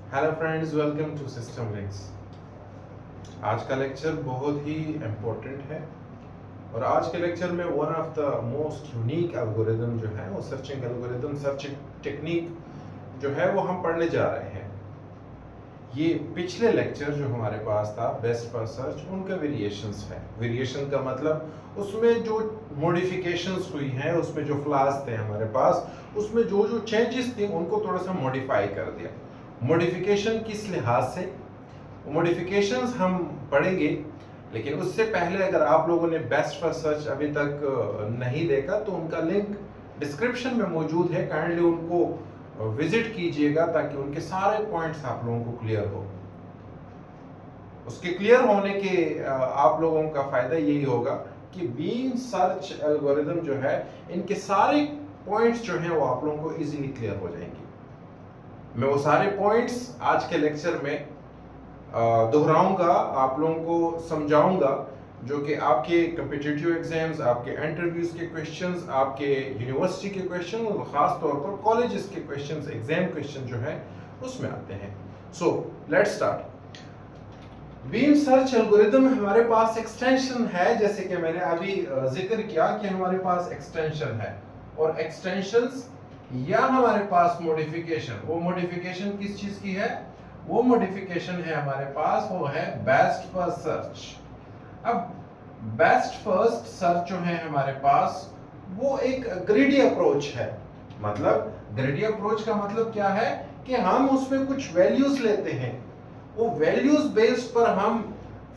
Hello friends, welcome to system links. आज का lecture बहुत ही इम्पोर्टेंट है और आज के लेक्चर में one of the most unique algorithm जो है वो सर्चिंग एल्गोरिदम, सर्चिंग टेक्निक जो है वो हम पढ़ने जा रहे हैं। ये पिछले लेक्चर जो हमारे पास था बेस्ट फर्स्ट सर्च, उनका वेरिएशंस है। वेरिएशन का मतलब उसमें जो मॉडिफिकेशंस हुई हैं, उसमें जो फ्लॉज थे हमारे पास, उसमें जो जो चेंजेस थे उनको थोड़ा सा मॉडिफाई कर दिया। मॉडिफिकेशन किस लिहाज से, मॉडिफिकेशंस हम पढ़ेंगे, लेकिन उससे पहले अगर आप लोगों ने बेस्ट फर्स्ट सर्च अभी तक नहीं देखा तो उनका लिंक डिस्क्रिप्शन में मौजूद है। काइंडली उनको विजिट कीजिएगा ताकि उनके सारे पॉइंट्स आप लोगों को क्लियर हो। उसके क्लियर होने के आप लोगों का फायदा यही होगा कि बीम सर्च एल्गोरिदम जो है, इनके सारे पॉइंट्स जो हैं वो आप लोगों को इजीली क्लियर हो जाएंगे। मैं वो सारे पॉइंट्स आज के लेक्चर में दोहराऊंगा, आप लोगों को समझाऊंगा, जो कि आपके कॉम्पिटिटिव एग्जाम्स, आपके इंटरव्यूज के क्वेश्चंस, आपके यूनिवर्सिटी के क्वेश्चन और ख़ास तौर पर कॉलेजेस के क्वेश्चंस, एग्जाम क्वेश्चन जो है उसमें आते हैं। So let's start. Beam search algorithm हमारे पास एक्सटेंशन है, जैसे कि मैंने अभी जिक्र किया कि हमारे पास एक्सटेंशन है, और एक्सटेंशंस या हमारे पास मॉडिफिकेशन, वो मॉडिफिकेशन किस चीज की है? वो मॉडिफिकेशन है हमारे पास, वो है बेस्ट फर्स्ट सर्च। अब बेस्ट फर्स्ट सर्च जो है हमारे पास, वो एक ग्रिडी अप्रोच है। मतलब ग्रिडी अप्रोच का मतलब क्या है कि हम उसमें कुछ वैल्यूज लेते हैं, वो वैल्यूज बेस्ड पर हम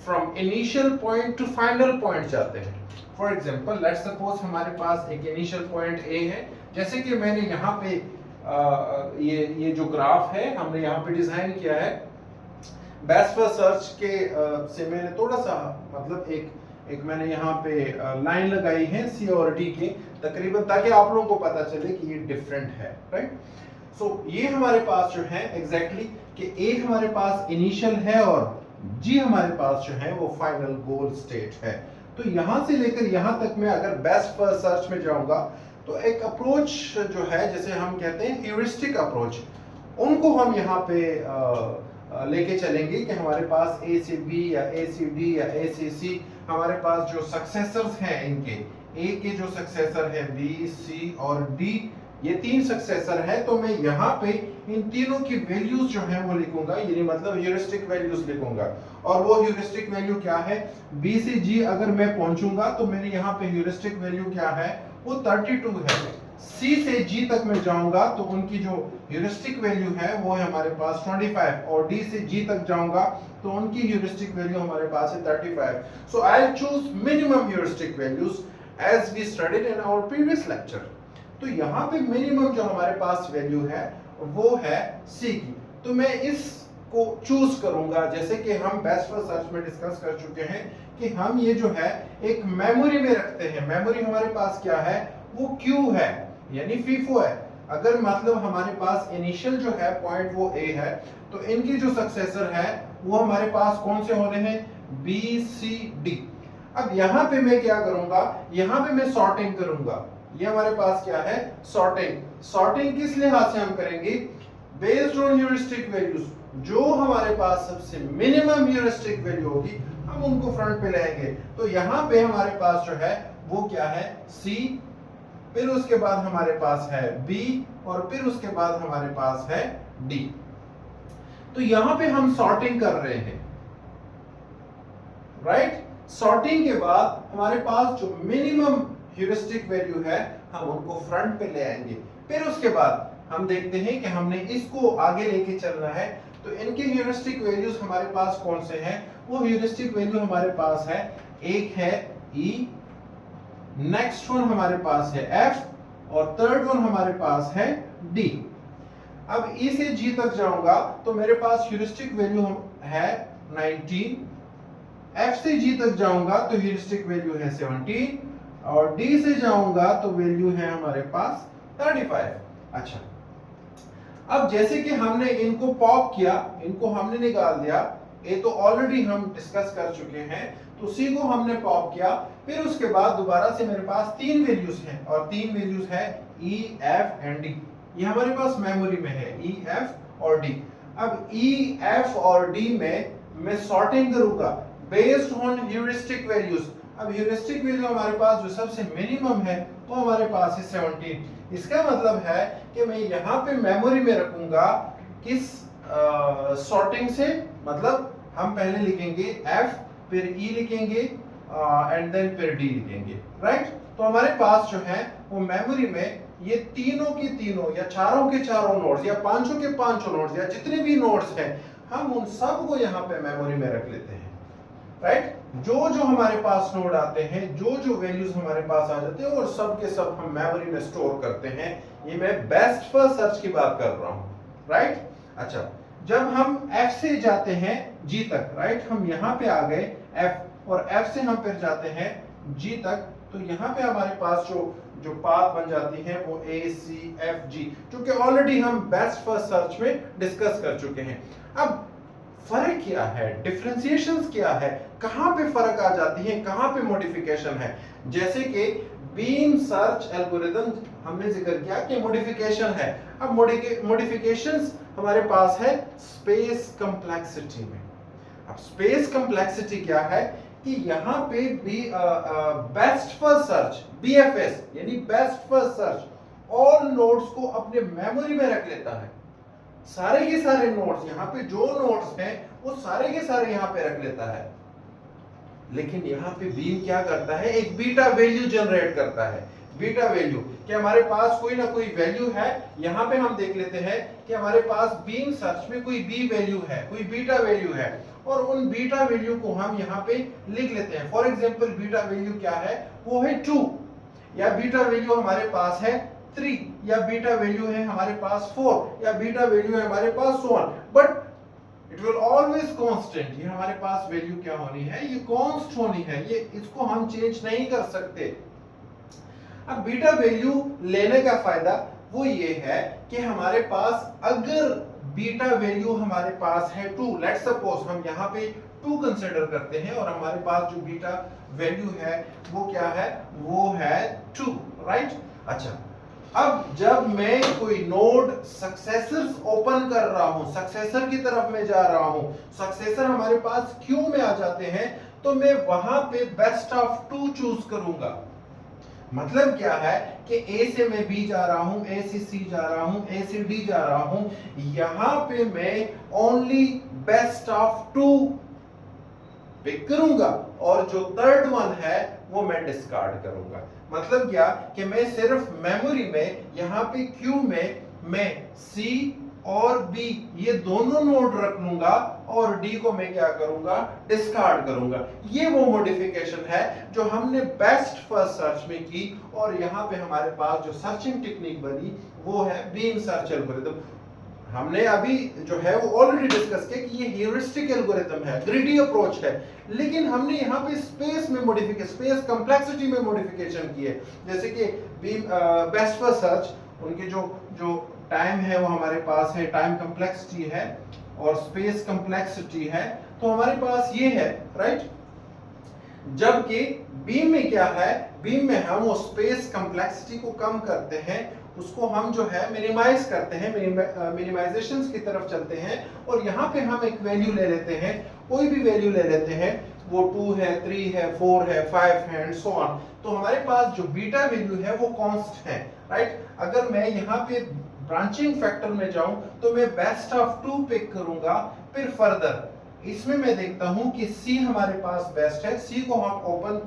from initial point two final point जाते हैं। फॉर एग्जांपल लेट्स सपोज हमारे पास एक इनिशियल पॉइंट ए है, जैसे कि मैंने यहाँ पे ये जो ग्राफ है हमने यहाँ पे डिजाइन किया है बेस्ट फर्स्ट सर्च के से मैंने थोड़ा सा मतलब एक मैंने यहाँ पे लाइन लगाई है सी और डी के तकरीबन, ताकि आप लोगों को पता चले कि ये डिफरेंट है, राइट। सो ये हमारे पास जो है एग्जैक्टली कि ए हमारे पास इनिशियल है और जी हमारे पास जो है वो फाइनल गोल स्टेट है। तो यहां से लेकर यहां तक मैं अगर बेस्ट फर्स्ट सर्च में जाऊंगा तो एक अप्रोच जो है, जैसे हम कहते हैं ह्यूरिस्टिक अप्रोच, उनको हम यहाँ पे लेके चलेंगे कि हमारे पास ए से बी या ए से डी या ए से सी, हमारे पास जो सक्सेसर्स हैं इनके, ए के जो सक्सेसर है बी सी और डी, ये तीन सक्सेसर है, तो मैं यहाँ पे इन तीनों की वैल्यूज जो है वो लिखूंगा, यानी मतलब ह्यूरिस्टिक वैल्यूज लिखूंगा। और वो ह्यूरिस्टिक वैल्यू क्या है? बी से जी अगर मैं पहुंचूंगा तो मेरे यहाँ पे ह्यूरिस्टिक वैल्यू क्या है? वो 32 है। सी से जी तक मैं जाऊंगा तो उनकी जो ह्यूरिस्टिक वैल्यू है वो है हमारे पास 25, और डी से जी तक जाऊंगा तो उनकी ह्यूरिस्टिक वैल्यू हमारे पास है 35। So I will choose minimum heuristic values as we studied in our previous lecture. तो यहाँ पे मिनिमम जो हमारे पास वैल्यू है वो है सी की, तो मैं इसको चूज करूंगा। जैसे कि हम बेस्ट फर्स्ट सर्च में डिस्कस कर चुके हैं कि हम ये जो है एक मेमोरी में रखते हैं। मेमोरी हमारे पास क्या है? वो क्यू है, यानी फीफो है। अगर मतलब हमारे पास इनिशियल जो है पॉइंट वो ए है, तो इनकी जो सक्सेसर है वो हमारे पास कौन से होने हैं? B C D. अब यहाँ पे मैं क्या करूंगा? यहाँ पे मैं सॉर्टिंग करूंगा। ये हमारे पास क्या है? सॉर्टिंग। सॉर्टिंग किस लिहाज से हम करेंगे? Based on heuristic values. जो हमारे पास सबसे मिनिमम ह्यूरिस्टिक वैल्यू होगी हम उनको फ्रंट पे लाएंगे। तो यहाँ पे हमारे पास जो है वो क्या है? सी, फिर उसके बाद हमारे पास है बी, और फिर उसके बाद हमारे पास है डी। तो यहां पे हम सॉर्टिंग कर रहे हैं, राइट। सॉर्टिंग के बाद हमारे पास जो मिनिमम ह्यूरिस्टिक वैल्यू है हम उनको फ्रंट पे ले आएंगे। फिर उसके बाद हम देखते हैं कि हमने इसको आगे लेके चलना है, तो इनके ह्यूरिस्टिक वैल्यूज हमारे पास कौन से हैं? वो ह्यूरिस्टिक वैल्यू हमारे पास है, एक है ई, नेक्स्ट वन हमारे पास है एफ, और थर्ड वन हमारे पास है डी। अब ई से जी तक जाऊंगा तो मेरे पास ह्यूरिस्टिक वैल्यू है 19, एफ से जी तक जाऊंगा तो ह्यूरिस्टिक वैल्यू है 17, और डी से जाऊंगा तो वैल्यू है हमारे पास 35। अच्छा, अब जैसे कि हमने इनको पॉप किया, इनको हमने निकाल दिया, ये तो ऑलरेडी हम डिस्कस कर चुके हैं, तो सी को हमने पॉप किया। फिर उसके बाद दोबारा से मेरे पास तीन वैल्यूज हैं, और तीन वैल्यूज है ई एफ एंड डी। ये हमारे पास मेमोरी में है, ई एफ और डी। अब ई, एफ और डी में मैं सॉर्टिंग करूंगा बेस्ड ऑन ह्यूरिस्टिक वैल्यूज। अब ह्यूरिस्टिक वैल्यू हमारे पास जो सबसे मिनिमम है वो हमारे पास है 17। इसका मतलब है कि मैं यहाँ पे मेमोरी में रखूंगा किस सॉर्टिंग से, मतलब हम पहले लिखेंगे एफ, फिर ई लिखेंगे एंड देन फिर डी लिखेंगे, राइट। तो हमारे पास जो है वो मेमोरी में ये तीनों की तीनों या चारों के चारों नोड्स या पांचों के पांचों नोड्स या जितने भी नोड्स हैं हम उन सब को यहाँ पे मेमोरी में रख लेते हैं, राइट। जो जो हमारे पास नोड आते हैं, जो जो वैल्यूज हमारे पास आ जाते हैं और सब के सब हम मेमोरी में स्टोर करते हैं। ये मैं बेस्ट फर्स्ट सर्च की बात कर रहा हूं, राइट। अच्छा, जब हम F से जाते हैं G तक, राइट, हम यहाँ पे आ गए F और F से हम फिर जाते हैं G तक, तो यहाँ पे हमारे पास जो पाथ बन जाती है वो A C F G, जो कि ऑलरेडी हम बेस्ट फर्स्ट सर्च में डिस्कस कर चुके हैं। अब फर्क क्या है, डिफरेंशिएशंस क्या है, कहां पे फर्क आ जाती है, कहां पे मॉडिफिकेशन है। जैसे कि बीम सर्च एल्गोरिथम हमने जिक्र किया कि मॉडिफिकेशन है। अब मॉडिफिकेशंस हमारे पास है स्पेस कॉम्प्लेक्सिटी में। अब स्पेस कॉम्प्लेक्सिटी क्या है कि यहाँ पे भी बेस्ट फर्स्ट सर्च BFS यानी best first search all nodes को अपने मेमोरी में रख लेता है। सारे के सारे नोड्स, यहाँ पे जो नोड्स हैं वो सारे के सारे यहाँ पे रख लेता है। लेकिन यहाँ पे बीम क्या करता है, एक बीटा वैल्यू जनरेट करता है। बीटा वैल्यू कि हमारे पास कोई ना कोई वैल्यू है, यहाँ पे हम देख लेते हैं कि हमारे पास बीम सर्च में कोई बी वैल्यू है, कोई बीटा वैल्यू है, और उन बीटा वैल्यू को हम यहाँ पे लिख लेते हैं। फॉर एग्जाम्पल बीटा वैल्यू क्या है, वो है 2, या बीटा वैल्यू हमारे पास है 3, या बीटा वैल्यू है हमारे पास 4, या बीटा वैल्यू है हमारे पास 1, but it will always constant. ये हमारे पास वैल्यू क्या होनी है, ये कांस्ट होनी है, ये इसको हम चेंज नहीं कर सकते। अब बीटा वैल्यू लेने का फायदा वो ये है कि हमारे पास अगर बीटा वैल्यू हमारे पास है 2, लेट्स सपोज हम यहाँ पे 2 कंसीडर करते हैं और हमारे पास जो बीटा वैल्यू है वो क्या है, वो है 2, राइट। अच्छा, अब जब मैं कोई नोड सक्सेसर्स ओपन कर रहा हूं, सक्सेसर की तरफ में जा रहा हूं, सक्सेसर हमारे पास क्यू में आ जाते हैं, तो मैं वहां पे बेस्ट ऑफ 2 चूज करूंगा। मतलब क्या है कि A से मैं B जा रहा हूं, A से C जा रहा हूं, A से D जा रहा हूं, यहां पे मैं ओनली बेस्ट ऑफ 2 पिक करूंगा और जो थर्ड वन है वो मैं डिस्कार्ड करूंगा। मतलब क्या कि मैं सिर्फ मेमोरी में यहाँ पे क्यू में मैं C और B ये दोनों नोड रख लूंगा और D को मैं क्या करूंगा, डिस्कार्ड करूंगा। ये वो मॉडिफिकेशन है जो हमने बेस्ट फर्स्ट सर्च में की, और यहाँ पे हमारे पास जो सर्चिंग टेक्निक बनी वो है बीम सर्च एल्गोरिथम। हमने अभी जो है वो ऑलरेडी डिस्कस किया कि ये ह्यूरिस्टिक एल्गोरिथम है, ग्रिडी अप्रोच है, लेकिन हमने यहाँ पे स्पेस में मॉडिफिकेशन, स्पेस कॉम्प्लेक्सिटी में मॉडिफिकेशन की है। जैसे कि बीम बेस्ट फर्स्ट सर्च, उनके जो टाइम है वो हमारे पास है, टाइम कॉम्प्लेक्सिटी है और स्पेस कॉम्प्लेक्सिटी है, तो हमारे पास ये है, राइट। जबकि बीम में क्या है, बीम में हम वो स्पेस कॉम्प्लेक्सिटी को कम करते हैं, उसको हम जो है मिनिमाइज करते हैं, मिनिमाइजेशंस की तरफ चलते हैं, और यहाँ पे हम एक वैल्यू ले लेते हैं, कोई भी वैल्यू ले लेते हैं, वो 2 है, 3 है, 4 है, 5 है एंड सो ऑन। तो हमारे पास जो बीटा वैल्यू है वो कांस्ट है, राइट। अगर मैं यहाँ पे ब्रांचिंग फैक्टर में जाऊं तो मैं बेस्ट ऑफ 2 पिक करूंगा। फिर फर्दर इसमें मैं देखता हूं कि C हमारे पास बेस्ट है, C को हम ओपन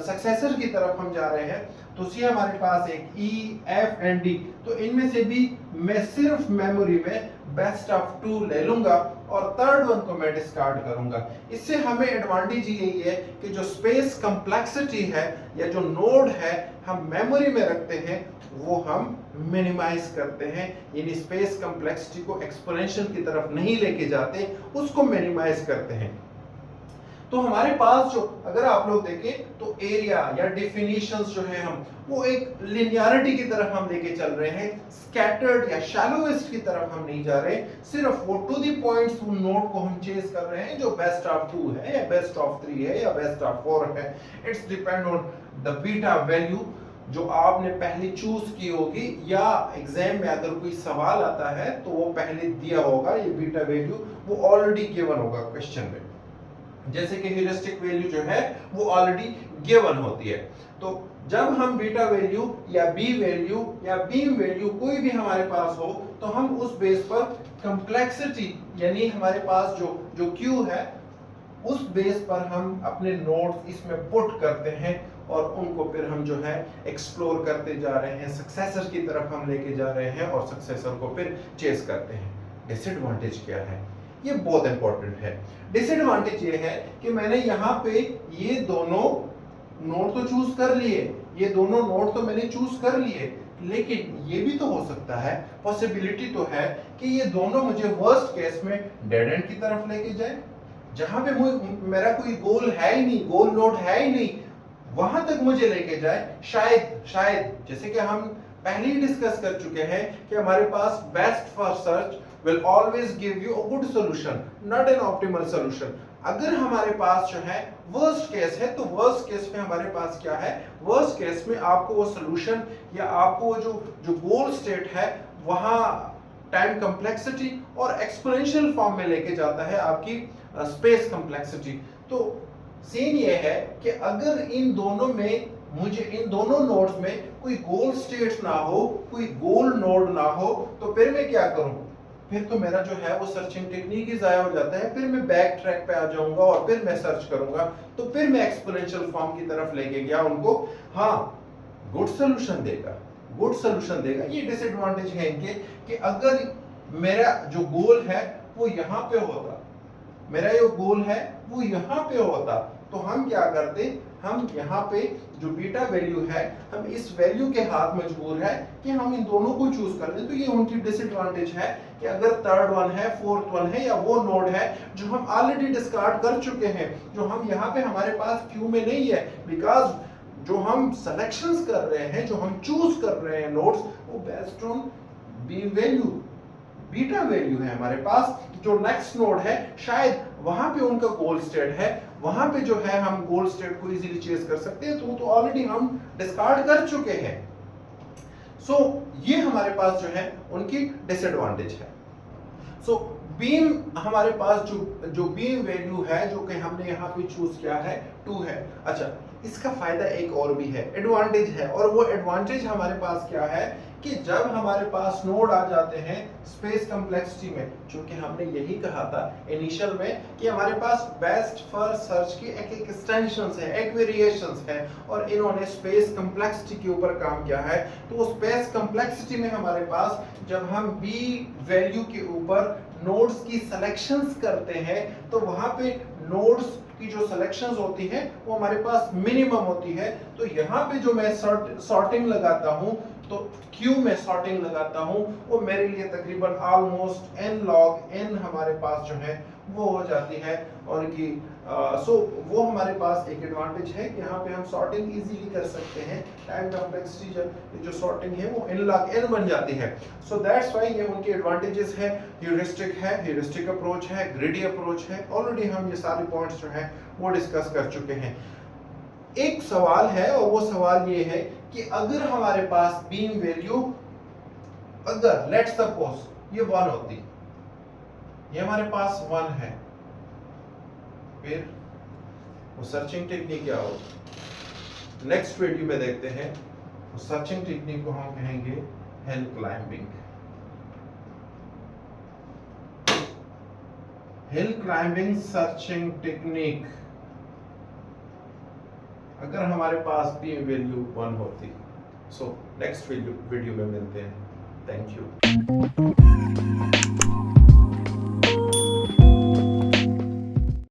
सक्सेसर की तरफ हम जा रहे हैं, तो C हमारे पास एक E, F एंड D, तो इनमें से भी मैं सिर्फ मेमोरी में बेस्ट ऑफ 2 ले लूंगा और थर्ड वन को मैं डिस्कार्ड करूंगा। इससे हमें एडवांटेज यही है कि जो स्पेस कॉम्प्लेक्सिटी है या जो नोड है हम मेमोरी में रखते हैं वो हम मिनिमाइज करते हैं, यानी स्पेस कॉम्प्लेक्सिटी को एक्सपोनेंशियल की तरफ नहीं लेके जाते, उसको मिनिमाइज करते हैं। तो हमारे पास जो, अगर आप लोग देखें तो एरिया या डेफिनेशंस जो है हम वो एक लिनियरिटी की तरफ हम लेके चल रहे हैं, स्कैटर्ड या शैलोएस्ट की तरफ हम नहीं जा रहे, सिर्फ वो टू द पॉइंट्स नोड को हम चेज कर रहे हैं जो बेस्ट ऑफ 2 है या बेस्ट ऑफ 3 है या बेस्ट ऑफ 4 है। It's depend on the beta value जो आपने पहले चूज की होगी, या एग्जाम में अगर कोई सवाल आता है तो वो पहले दिया होगा, ये बीटा वैल्यू वो ऑलरेडी गिवन होगा क्वेश्चन में। जैसे कि ह्यूरिस्टिक वैल्यू जो है वो ऑलरेडी गिवन होती है। तो जब हम बीटा वैल्यू या बी वैल्यू या बीम वैल्यू कोई भी हमारे पास हो, तो हम उस बेस पर कॉम्प्लेक्सिटी यानी हमारे पास जो क्यू है उस बेस पर हम अपने नोड्स इसमें पुट करते हैं और उनको फिर हम जो है एक्सप्लोर करते जा रहे हैं, सक्सेसर की तरफ हम लेके जा रहे हैं और सक्सेसर को फिर चेस करते हैं। डिसएडवांटेज क्या है? ये बहुत इंपॉर्टेंट है। डिसएडवांटेज ये है कि मैंने यहाँ पे ये दोनों नोड तो चूज कर लिए, ये दोनों नोड तो मैंने चूज कर लिए, लेकिन ये भी तो हो सकता है, पॉसिबिलिटी तो है कि ये दोनों मुझे वर्स्ट केस में डेड एंड की तरफ लेके जाए, जहां पे मेरा कोई गोल है ही नहीं, गोल नोड है ही नहीं, वहां तक मुझे लेके जाए। शायद जैसे कि हम पहले ही डिस्कस कर चुके हैं कि हमारे पास best for search will always give you a good solution, not an optimal solution. अगर हमारे पास जो है वर्स्ट केस है, तो वर्स्ट केस में हमारे पास क्या है? वर्स्ट केस में आपको वो सॉल्यूशन या आपको वो जो गोल स्टेट है वहां टाइम कॉम्प्लेक्सिटी और एक्सपोनेंशियल फॉर्म में लेके जाता है आपकी स्पेस कॉम्प्लेक्सिटी। तो सीन ये है कि अगर इन दोनों में मुझे इन दोनों नोड्स में कोई गोल स्टेट ना हो, कोई गोल नोड ना हो, तो फिर मैं क्या करूं? फिर तो मेरा जो है वो सर्चिंग टेक्निक ही जाया हो जाता है। फिर मैं बैक ट्रैक पे आ जाऊंगा और फिर मैं सर्च करूंगा, तो फिर मैं एक्सपोनेंशियल फॉर्म की तरफ लेके गया उनको। हाँ, गुड सॉल्यूशन देगा, गुड सॉल्यूशन देगा। ये डिसएडवांटेज है इनके कि अगर मेरा जो गोल है वो यहाँ पे होता, मेरा जो गोल है वो यहाँ पे होता, तो हम क्या करते? हम यहाँ पे जो बीटा वैल्यू है, हम इस वैल्यू के हाथ मजबूर है कि हम इन दोनों को चूज कर दें। तो ये उनकी डिसएडवांटेज है कि अगर थर्ड वन है, फोर्थ वन है, या वो नोड है जो हम ऑलरेडी डिस्कार्ड कर चुके हैं, जो हम यहाँ पे हमारे पास क्यू में नहीं है, बिकॉज जो हम सिलेक्शंस कर रहे हैं, जो हम चूज कर रहे हैं नोड्स, वो based on B value, beta value है हमारे पास। जो नेक्स्ट नोड है शायद वहां पे उनका गोल स्टेट है, वहां पे जो है हम गोल स्टेट को इजीली चेस कर सकते हैं, तो ऑलरेडी हम डिस्कार्ड कर चुके हैं। सो ये हमारे पास जो है उनकी डिसएडवांटेज है। सो बीम हमारे पास जो बीम वैल्यू है जो कि हमने यहाँ पे चूज किया है 2 है। अच्छा, इसका फायदा एक और भी है, एडवांटेज है, और वो एडवांटेज हमारे पास क्या है कि जब हमारे पास नोड आ जाते हैं स्पेस कॉम्प्लेक्सिटी में, क्योंकि हमने यही कहा था इनिशियल में कि हमारे पास बेस्ट फॉर सर्च की एक एक्सटेंशंस है, एक वेरिएशंस है, और इन्होंने स्पेस कॉम्प्लेक्सिटी के ऊपर काम किया है। तो स्पेस कॉम्प्लेक्सिटी में हमारे पास जब हम बी वैल्यू के ऊपर नोड्स की सिलेक्शंस करते हैं, तो वहां पे नोड्स की जो सिलेक्शंस होती है वो हमारे पास मिनिमम होती है। तो यहाँ पे जो मैं सॉर्टिंग लगाता हूँ, तो क्यू में सॉर्टिंग लगाता हूँ, वो मेरे लिए तकरीबन ऑलमोस्ट n log n हमारे पास जो है वो हो जाती है। और कि सो वो हमारे पास एक एडवांटेज है कि यहाँ पे हम सॉर्टिंग इजीली कर सकते हैं। टाइम कॉम्प्लेक्सिटी जो सॉर्टिंग है वो n log n बन जाती है। सो दैट्स व्हाई ये उनके एडवांटेजेस है। ह्यूरिस्टिक अप्रोच है, ग्रिडी अप्रोच है, ऑलरेडी हम ये सारे पॉइंट्स जो है वो डिस्कस कर चुके हैं। एक सवाल है, और वो सवाल ये है कि अगर हमारे पास बीम वैल्यू, अगर लेट्स सपोज ये 1 होती, ये हमारे पास 1 है, फिर वो सर्चिंग टेक्निक क्या होगी? नेक्स्ट वीडियो में देखते हैं। उस सर्चिंग टेक्निक को हम कहेंगे hill climbing. Hill climbing searching technique, अगर हमारे पास भी वैल्यू 1 होती। सो नेक्स्ट वीडियो में मिलते हैं। Thank you.